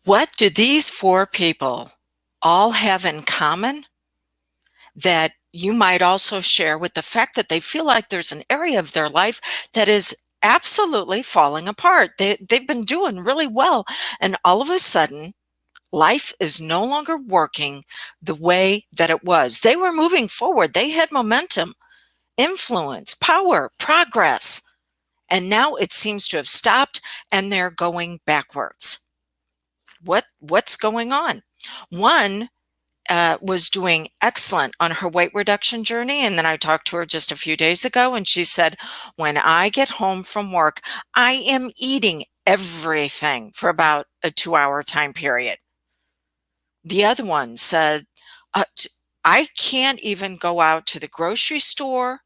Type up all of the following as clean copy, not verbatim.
What do these four people all have in common that you might also share with the fact that they feel like there's an area of their life that is absolutely falling apart? They've been doing really well, and all of a sudden, life is no longer working the way that it was. They were moving forward. They had momentum, influence, power, progress, and now it seems to have stopped and they're going backwards. What's going on? One was doing excellent on her weight reduction journey. And then I talked to her just a few days ago, and she said, when I get home from work, I am eating everything for about a 2-hour time period. The other one said, I can't even go out to the grocery store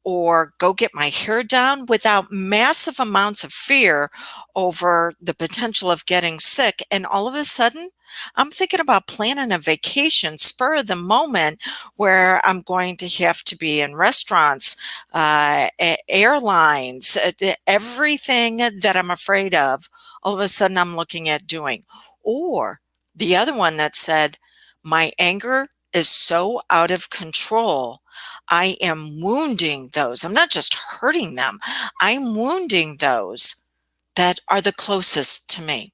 or go get my hair done without massive amounts of fear over the potential of getting sick. And all of a sudden, I'm thinking about planning a vacation, spur of the moment, where I'm going to have to be in restaurants, airlines, everything that I'm afraid of. All of a sudden, I'm looking at doing. Or the other one that said, my anger is so out of control. I am wounding those. I'm not just hurting them. I'm wounding those that are the closest to me.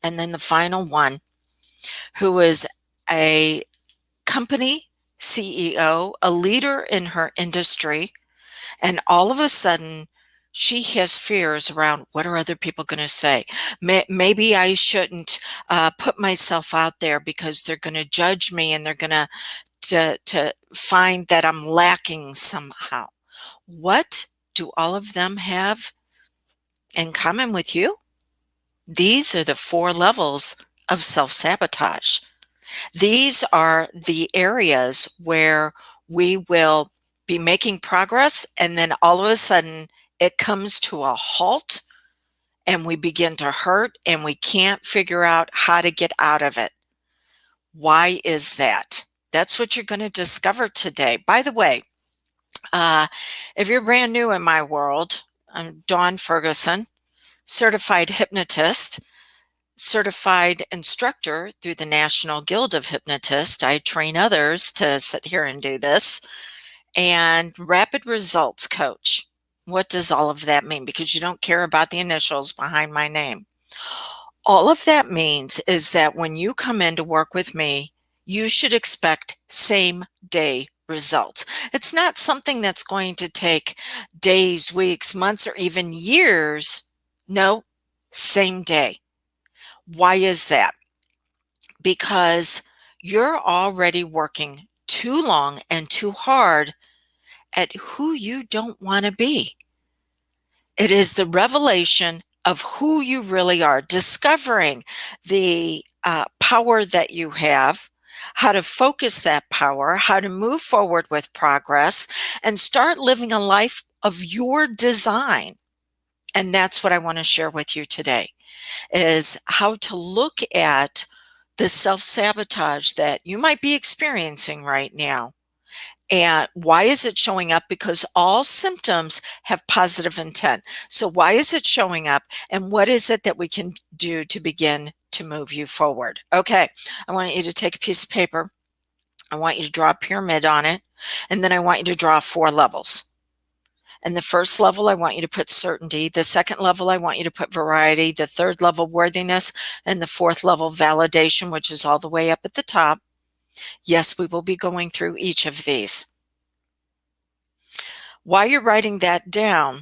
And then the final one, who is a company CEO, a leader in her industry, and all of a sudden she has fears around, what are other people going to say? Maybe I shouldn't put myself out there because they're going to judge me and they're going to find that I'm lacking somehow. What do all of them have in common with you? These are the four levels of self-sabotage. These are the areas where we will be making progress, and then all of a sudden it comes to a halt and we begin to hurt and we can't figure out how to get out of it. Why is that? That's what you're going to discover today. By the way, if you're brand new in my world, I'm Dawn Ferguson, certified hypnotist, certified instructor through the National Guild of Hypnotists. I train others to sit here and do this. And rapid results coach. What does all of that mean? Because you don't care about the initials behind my name. All of that means is that when you come in to work with me, you should expect same day results. It's not something that's going to take days, weeks, months, or even years. No, same day. Why is that? Because you're already working too long and too hard at who you don't want to be. It is the revelation of who you really are, discovering the power that you have, how to focus that power, how to move forward with progress, and start living a life of your design. And that's what I want to share with you today, is how to look at the self-sabotage that you might be experiencing right now. And why is it showing up? Because all symptoms have positive intent. So why is it showing up? And what is it that we can do to begin to move you forward? Okay, I want you to take a piece of paper. I want you to draw a pyramid on it. And then I want you to draw 4 levels. And the first level, I want you to put certainty. The second level, I want you to put variety. The third level, worthiness. And the fourth level, validation, which is all the way up at the top. Yes, we will be going through each of these. While you're writing that down,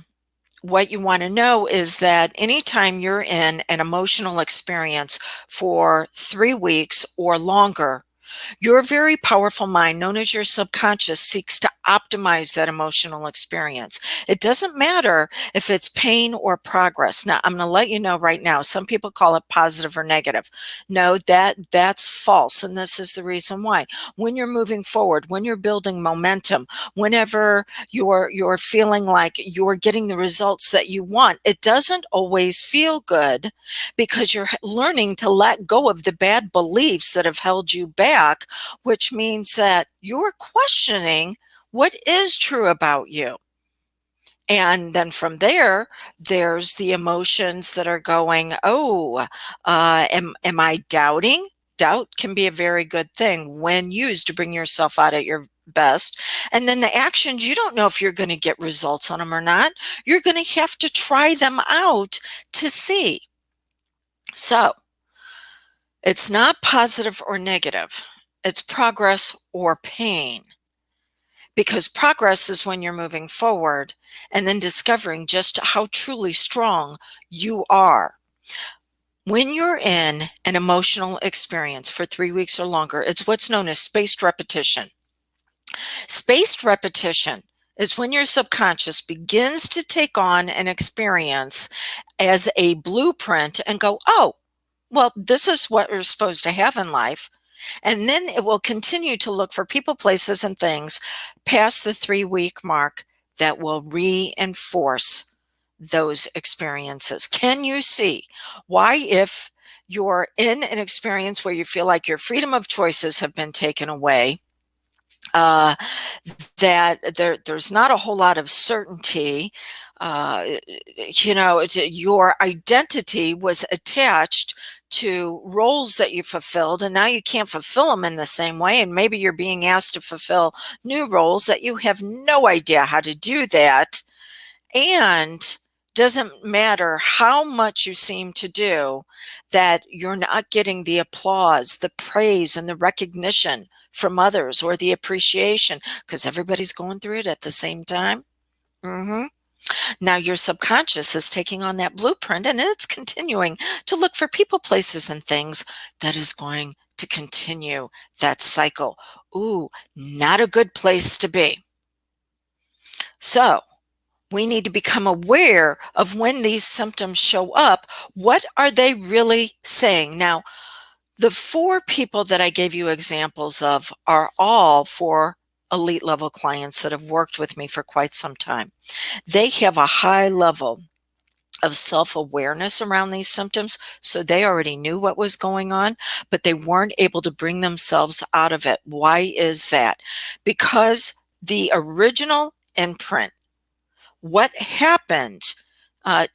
what you want to know is that anytime you're in an emotional experience for 3 weeks or longer, your very powerful mind, known as your subconscious, seeks to optimize that emotional experience. It doesn't matter if it's pain or progress. Now, I'm going to let you know right now, some people call it positive or negative. No, that's false, and this is the reason why. When you're moving forward, when you're building momentum, whenever you're feeling like you're getting the results that you want, it doesn't always feel good because you're learning to let go of the bad beliefs that have held you back, which means that you're questioning what is true about you. And then from there, there's the emotions that are going, oh, am I doubting? Doubt can be a very good thing when used to bring yourself out at your best. And then the actions, you don't know if you're going to get results on them or not. You're going to have to try them out to see. So it's not positive or negative, it's progress or pain. Because progress is when you're moving forward and then discovering just how truly strong you are. When you're in an emotional experience for 3 weeks or longer, it's what's known as spaced repetition. Spaced repetition is when your subconscious begins to take on an experience as a blueprint and go, oh, well, this is what we're supposed to have in life. And then it will continue to look for people, places, and things past the 3 week mark that will reinforce those experiences. Can you see why, if you're in an experience where you feel like your freedom of choices have been taken away, uh, that there's not a whole lot of certainty. Your identity was attached to roles that you fulfilled, and now you can't fulfill them in the same way. And maybe you're being asked to fulfill new roles that you have no idea how to do that. And doesn't matter how much you seem to do, that you're not getting the applause, the praise, and the recognition from others, or the appreciation, because everybody's going through it at the same time. hmm Now your subconscious is taking on that blueprint, and it's continuing to look for people, places, and things that is going to continue that cycle. Ooh, not a good place to be. So we need to become aware of when these symptoms show up. What are they really saying? Now, the 4 people that I gave you examples of are all for elite level clients that have worked with me for quite some time. They have a high level of self-awareness around these symptoms, so they already knew what was going on, but they weren't able to bring themselves out of it. Why is that? Because the original imprint, what happened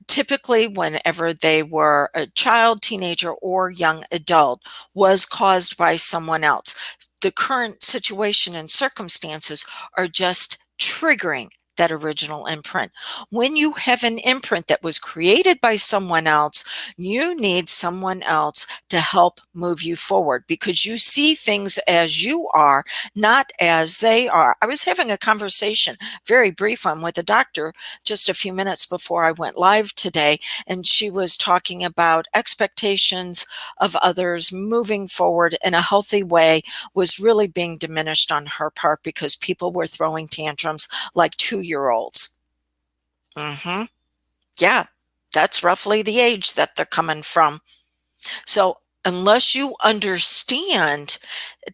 typically whenever they were a child, teenager, or young adult, was caused by someone else. The current situation and circumstances are just triggering that original imprint. When you have an imprint that was created by someone else, you need someone else to help move you forward, because you see things as you are, not as they are. I was having a conversation, very brief one, with a doctor just a few minutes before I went live today, and she was talking about expectations of others moving forward in a healthy way was really being diminished on her part because people were throwing tantrums like 2-year-olds. Yeah, that's roughly the age that they're coming from. So unless you understand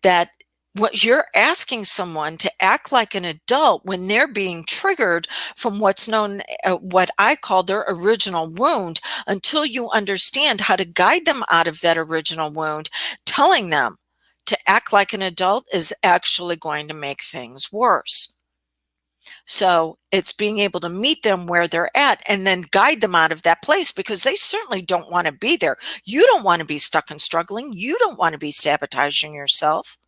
that what you're asking someone to act like an adult when they're being triggered from what's known, what I call their original wound, until you understand how to guide them out of that original wound, telling them to act like an adult is actually going to make things worse. So it's being able to meet them where they're at and then guide them out of that place, because they certainly don't want to be there. You don't want to be stuck and struggling. You don't want to be sabotaging yourself.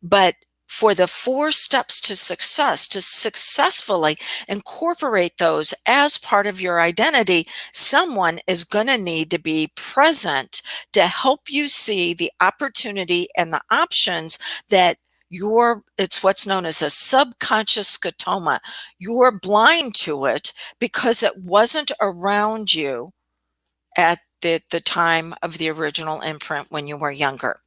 But for the 4 steps to success, to successfully incorporate those as part of your identity, someone is going to need to be present to help you see the opportunity and the options that it's what's known as a subconscious scotoma. You're blind to it because it wasn't around you at the time of the original imprint when you were younger.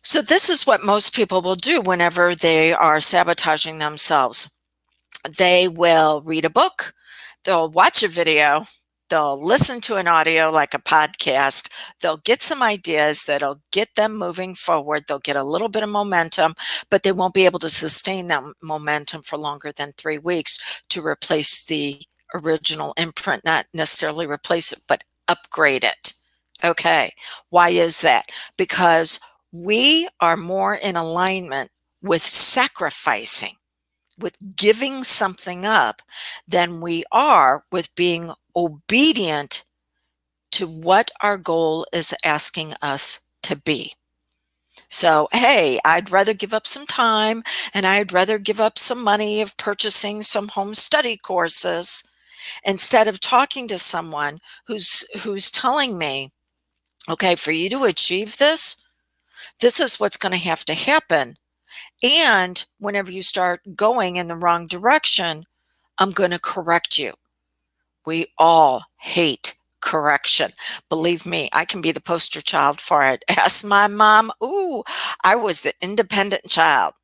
So this is what most people will do whenever they are sabotaging themselves. They will read a book, they'll watch a video, they'll listen to an audio like a podcast, they'll get some ideas that'll get them moving forward, they'll get a little bit of momentum, but they won't be able to sustain that momentum for longer than 3 weeks to replace the original imprint, not necessarily replace it, but upgrade it. Okay, why is that? Because we are more in alignment with sacrificing. with giving something up than we are with being obedient to what our goal is asking us to be. So, hey, I'd rather give up some time and I'd rather give up some money of purchasing some home study courses instead of talking to someone who's telling me, okay, for you to achieve this, this is what's going to have to happen. And whenever you start going in the wrong direction, I'm going to correct you. We all hate correction. Believe me, I can be the poster child for it. Ask my mom. Ooh, I was the independent child.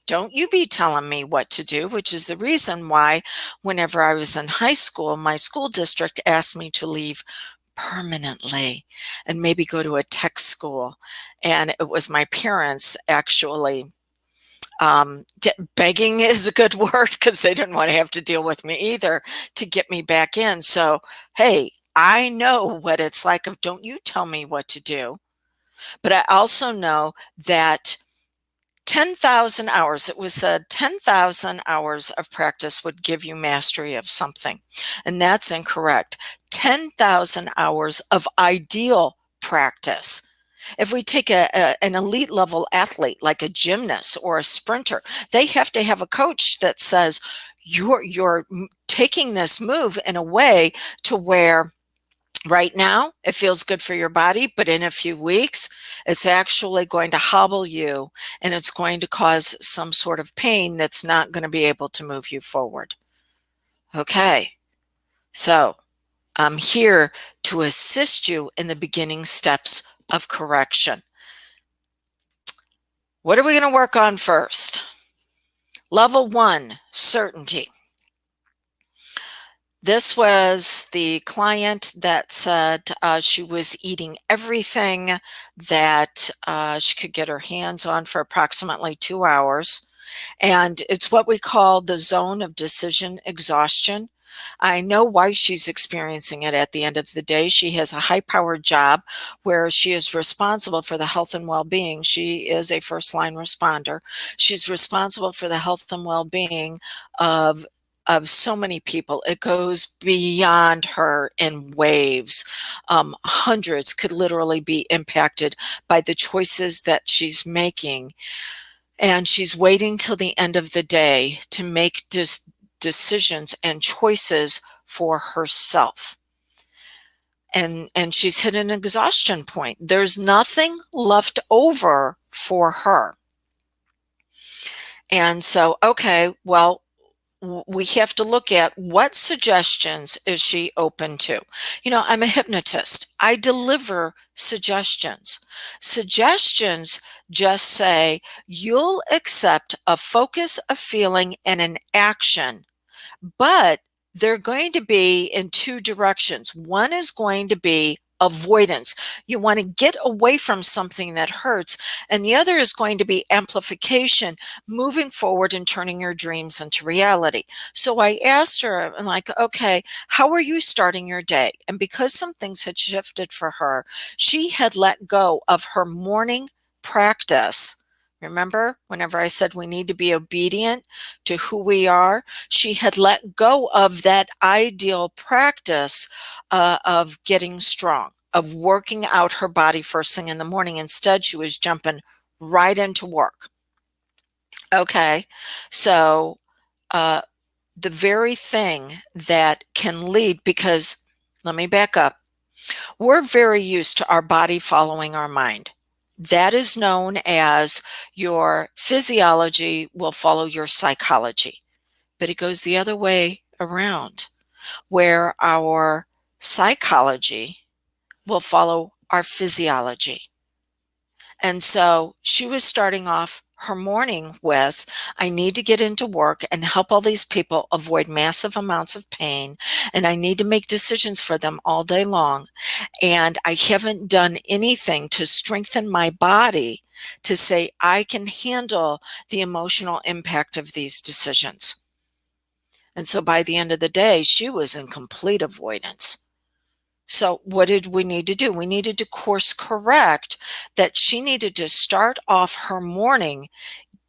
Don't you be telling me what to do, which is the reason why whenever I was in high school, my school district asked me to leave permanently and maybe go to a tech school. And it was my parents actually begging is a good word because they didn't want to have to deal with me either to get me back in. So, hey, I know what it's like of don't you tell me what to do. But I also know that 10,000 hours, it was said 10,000 hours of practice would give you mastery of something. And that's incorrect. 10,000 hours of ideal practice. If we take an elite level athlete like a gymnast or a sprinter, they have to have a coach that says, you're taking this move in a way to where right now it feels good for your body, but in a few weeks, it's actually going to hobble you and it's going to cause some sort of pain that's not going to be able to move you forward. Okay, so I'm here to assist you in the beginning steps of correction. What are we going to work on first? Level 1, certainty. This was the client that said she was eating everything that she could get her hands on for approximately 2 hours. And it's what we call the zone of decision exhaustion. I know why she's experiencing it at the end of the day. She has a high-powered job where she is responsible for the health and well-being. She is a first-line responder. She's responsible for the health and well-being of so many people. It goes beyond her in waves. Hundreds could literally be impacted by the choices that she's making. And she's waiting till the end of the day to make decisions and choices for herself. And she's hit an exhaustion point. There's nothing left over for her. And so, okay, well, we have to look at what suggestions is she open to. You know, I'm a hypnotist. I deliver suggestions. Suggestions just say you'll accept a focus, a feeling, and an action, but they're going to be in two directions. One is going to be avoidance. You want to get away from something that hurts. And the other is going to be amplification, moving forward and turning your dreams into reality. So I asked her, I'm like, okay, how are you starting your day? And because some things had shifted for her, she had let go of her morning practice. Remember, whenever I said we need to be obedient to who we are, she had let go of that ideal practice of getting strong, of working out her body first thing in the morning. Instead, she was jumping right into work. Okay, so the very thing that can lead, because let me back up. We're very used to our body following our mind. That is known as your physiology will follow your psychology, but it goes the other way around, where our psychology will follow our physiology. And so she was starting off her morning with, I need to get into work and help all these people avoid massive amounts of pain, and I need to make decisions for them all day long. And I haven't done anything to strengthen my body to say I can handle the emotional impact of these decisions. And so by the end of the day, she was in complete avoidance. So what did we need to do? We needed to course correct that she needed to start off her morning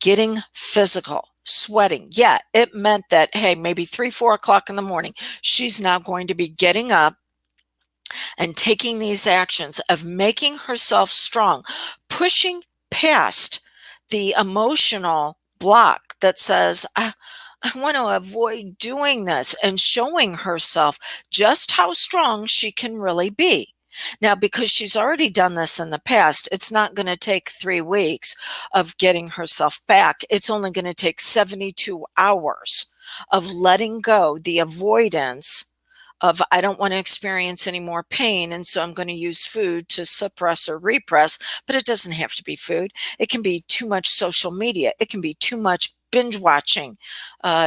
getting physical, sweating. Yeah, it meant that, hey, maybe 3, 4 o'clock in the morning, she's now going to be getting up and taking these actions of making herself strong, pushing past the emotional block that says, I want to avoid doing this, and showing herself just how strong she can really be. Now, because she's already done this in the past, it's not going to take 3 weeks of getting herself back. It's only going to take 72 hours of letting go the avoidance of, I don't want to experience any more pain, and so I'm going to use food to suppress or repress. But it doesn't have to be food. It can be too much social media. It can be too much binge watching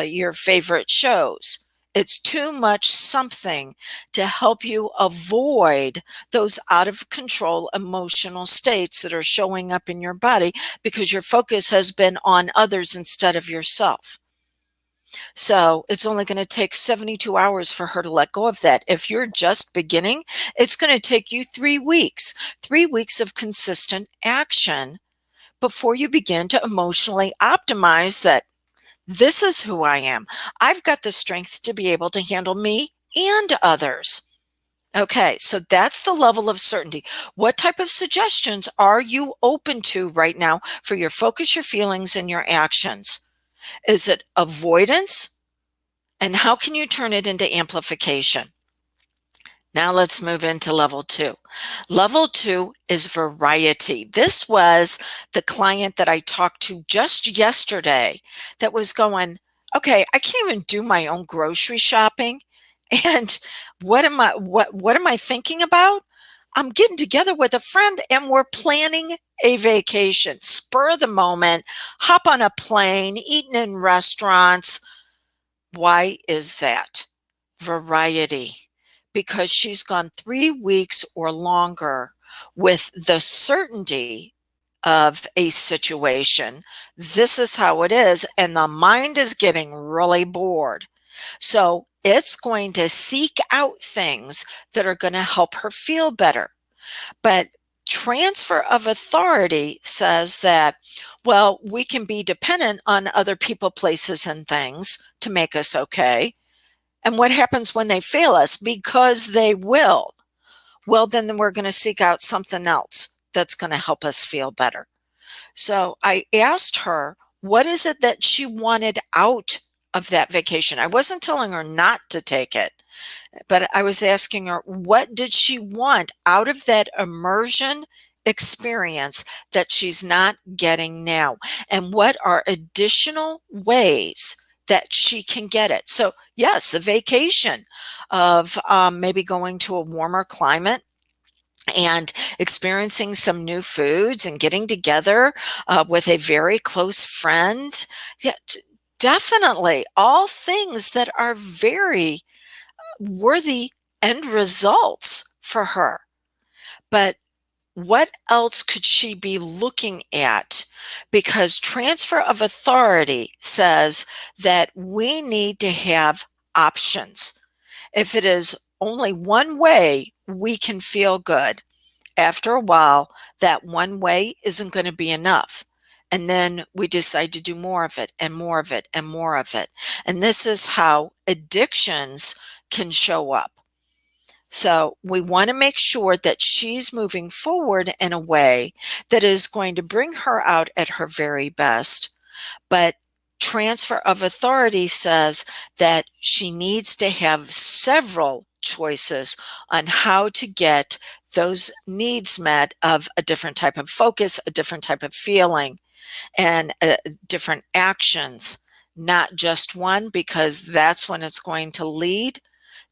your favorite shows. It's too much something to help you avoid those out of control emotional states that are showing up in your body because your focus has been on others instead of yourself. So it's only going to take 72 hours for her to let go of that. If you're just beginning, it's going to take you 3 weeks, 3 weeks of consistent action before you begin to emotionally optimize that this is who I am. I've got the strength to be able to handle me and others. Okay, so that's the level of certainty. What type of suggestions are you open to right now for your focus, your feelings, and your actions? Is it avoidance? And how can you turn it into amplification? Now let's move into level 2. Level 2 is variety. This was the client that I talked to just yesterday that was going, okay, I can't even do my own grocery shopping. And what am I thinking about? I'm getting together with a friend and we're planning a vacation. Spur of the moment, hop on a plane, eating in restaurants. Why is that? Variety. Because she's gone 3 weeks or longer with the certainty of a situation. This is how it is. And the mind is getting really bored. So it's going to seek out things that are going to help her feel better. But transfer of authority says that, well, we can be dependent on other people, places, and things to make us okay. And what happens when they fail us? Because they will. Well, then we're going to seek out something else that's going to help us feel better. So I asked her, what is it that she wanted out of that vacation? I wasn't telling her not to take it, but I was asking her, what did she want out of that immersion experience that she's not getting now? And what are additional ways that she can get it? So yes, the vacation of maybe going to a warmer climate and experiencing some new foods and getting together with a very close friend. Yeah, definitely all things that are very worthy end results for her. But what else could she be looking at? Because transfer of authority says that we need to have options. If it is only one way we can feel good, after a while, that one way isn't going to be enough. And then we decide to do more of it and more of it and more of it. And this is how addictions can show up. So we want to make sure that she's moving forward in a way that is going to bring her out at her very best. But transfer of authority says that she needs to have several choices on how to get those needs met of a different type of focus, a different type of feeling, and different actions, not just one, because that's when it's going to lead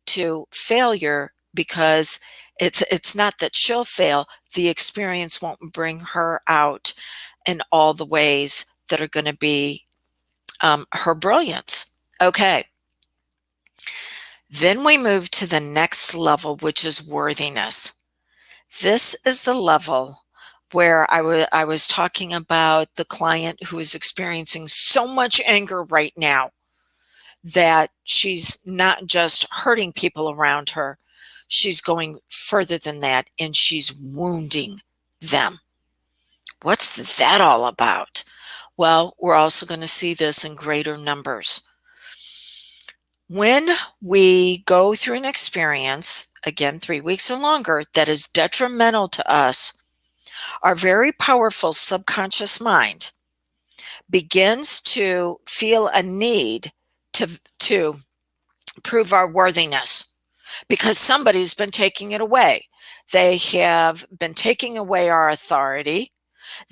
to failure, because it's not that she'll fail, the experience won't bring her out in all the ways that are going to be her brilliance. Okay. Then we move to the next level, which is worthiness. This is the level where I was talking about the client who is experiencing so much anger right now that she's not just hurting people around her, she's going further than that and she's wounding them. What's that all about? Well, we're also going to see this in greater numbers. When we go through an experience, again, 3 weeks or longer, that is detrimental to us, our very powerful subconscious mind begins to feel a need to prove our worthiness because somebody's been taking it away. They have been taking away our authority.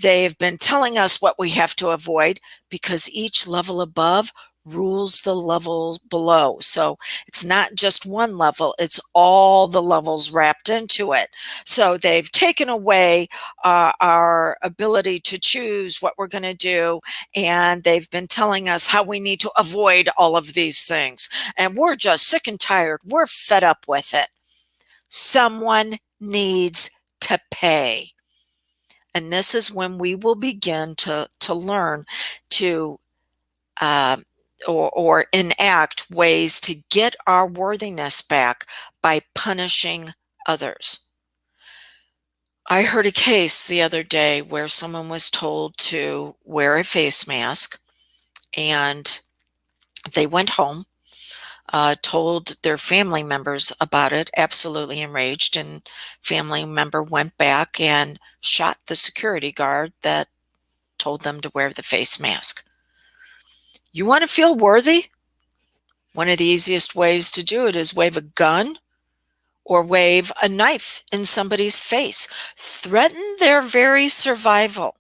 They've been telling us what we have to avoid because each level above rules the level below. So it's not just one level, it's all the levels wrapped into it. So they've taken away our ability to choose what we're going to do, and they've been telling us how we need to avoid all of these things. And we're just sick and tired. We're fed up with it. Someone needs to pay. And this is when we will begin to learn to uh, or enact ways to get our worthiness back by punishing others. I heard a case the other day where someone was told to wear a face mask, and they went home, told their family members about it, absolutely enraged, and family member went back and shot the security guard that told them to wear the face mask. You want to feel worthy? One of the easiest ways to do it is wave a gun or wave a knife in somebody's face. Threaten their very survival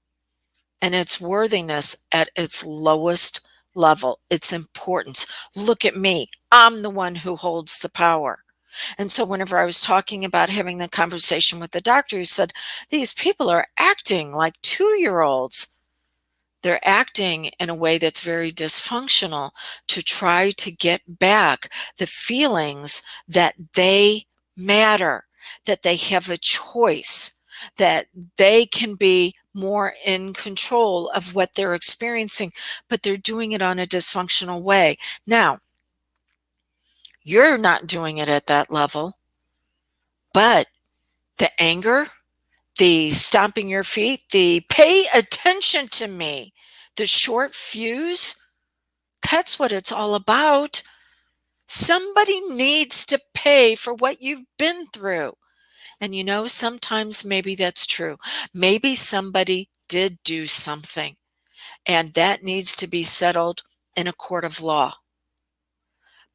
and its worthiness at its lowest level, its importance. Look at me. I'm the one who holds the power. And so whenever I was talking about having the conversation with the doctor, he said, these people are acting like 2-year-olds. They're acting in a way that's very dysfunctional to try to get back the feelings that they matter, that they have a choice, that they can be more in control of what they're experiencing, but they're doing it on a dysfunctional way. Now, you're not doing it at that level, but the anger, the stomping your feet, the pay attention to me, the short fuse, that's what it's all about. Somebody needs to pay for what you've been through. And sometimes maybe that's true. Maybe somebody did do something, and that needs to be settled in a court of law.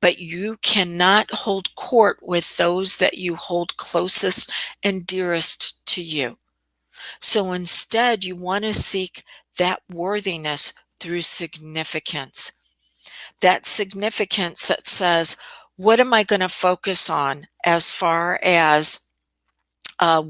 But you cannot hold court with those that you hold closest and dearest to you. So instead, you want to seek that worthiness through significance. That significance that says, what am I going to focus on as far as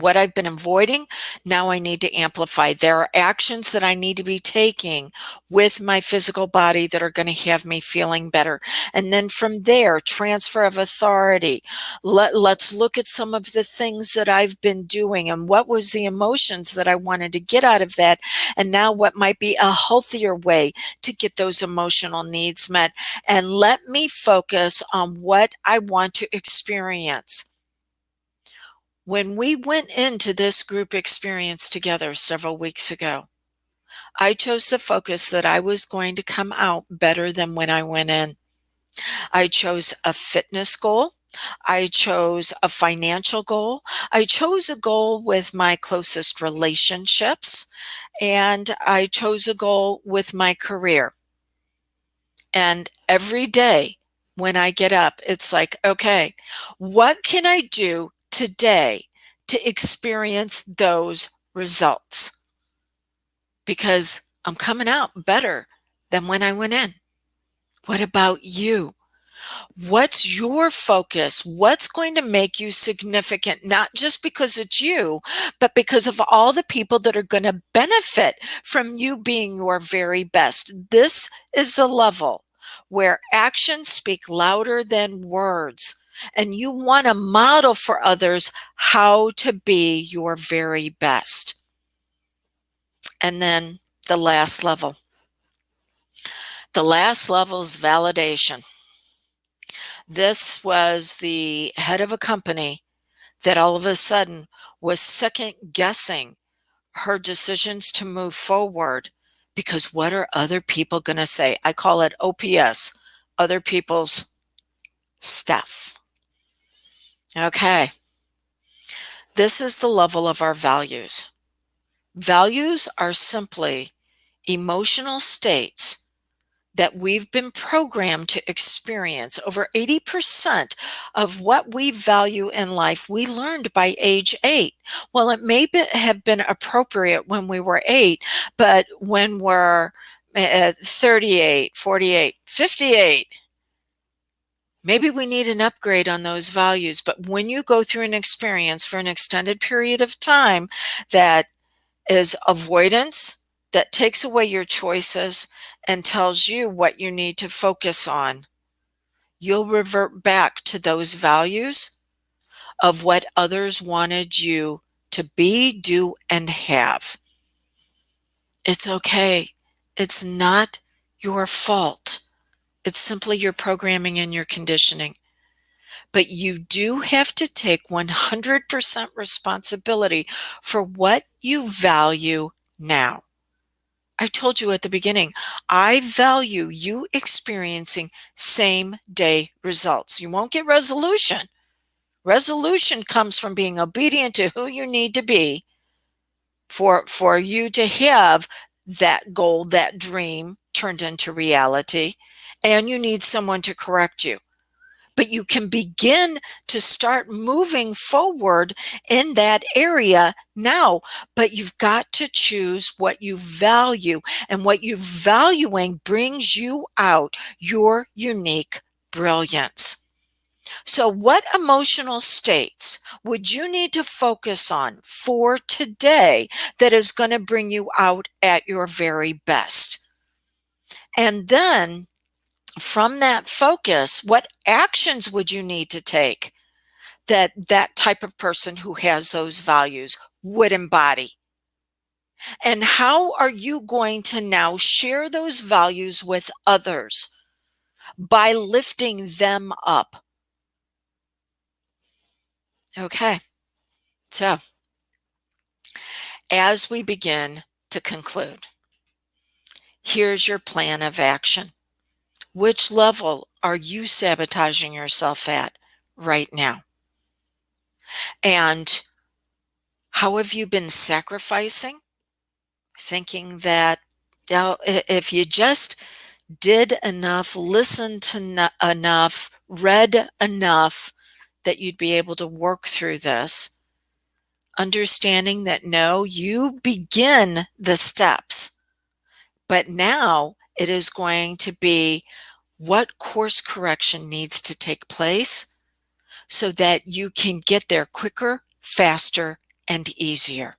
what I've been avoiding? Now I need to amplify. There are actions that I need to be taking with my physical body that are going to have me feeling better. And then from there, transfer of authority. Let's look at some of the things that I've been doing and what was the emotions that I wanted to get out of that. And now what might be a healthier way to get those emotional needs met. And let me focus on what I want to experience. When we went into this group experience together several weeks ago, I chose the focus that I was going to come out better than when I went in. I chose a fitness goal. I chose a financial goal. I chose a goal with my closest relationships. And I chose a goal with my career. And every day when I get up, it's like, okay, what can I do today to experience those results? Because I'm coming out better than when I went in. What about you? What's your focus? What's going to make you significant, not just because it's you, but because of all the people that are going to benefit from you being your very best? This is the level where actions speak louder than words. And you want to model for others how to be your very best. And then the last level. The last level is validation. This was the head of a company that all of a sudden was second guessing her decisions to move forward Because what are other people going to say? I call it OPS, other people's stuff. Okay. This is the level of our values. Values are simply emotional states that we've been programmed to experience. Over 80% of what we value in life, we learned by age 8. Well, it may have been appropriate when we were 8, but when we're 38, 48, 58, maybe we need an upgrade on those values. But when you go through an experience for an extended period of time that is avoidance, that takes away your choices and tells you what you need to focus on, you'll revert back to those values of what others wanted you to be, do, and have. It's okay. It's not your fault. It's simply your programming and your conditioning. But you do have to take 100% responsibility for what you value now. I told you at the beginning, I value you experiencing same day results. You won't get resolution. Resolution comes from being obedient to who you need to be for you to have that goal, that dream turned into reality. And you need someone to correct you. But you can begin to start moving forward in that area now. But you've got to choose what you value, and what you valuing brings you out your unique brilliance. So what emotional states would you need to focus on for today that is going to bring you out at your very best? And then from that focus, what actions would you need to take that that type of person who has those values would embody? And how are you going to now share those values with others by lifting them up? Okay, so as we begin to conclude, here's your plan of action. Which level are you sabotaging yourself at right now? And how have you been sacrificing? Thinking that, if you just did enough, listened to enough, read enough, that you'd be able to work through this. Understanding that no, you begin the steps, but now it is going to be what course correction needs to take place so that you can get there quicker, faster, and easier.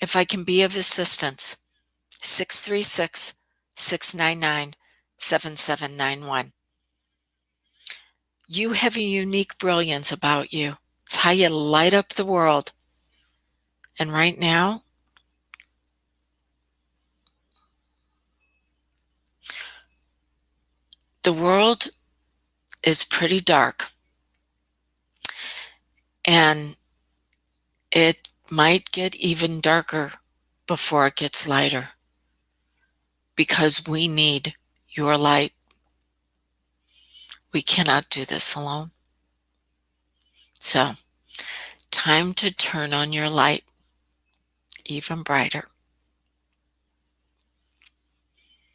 If I can be of assistance, 636-699-7791. You have a unique brilliance about you. It's how you light up the world. And right now, the world is pretty dark. And it might get even darker before it gets lighter, because we need your light. We cannot do this alone. So, time to turn on your light even brighter.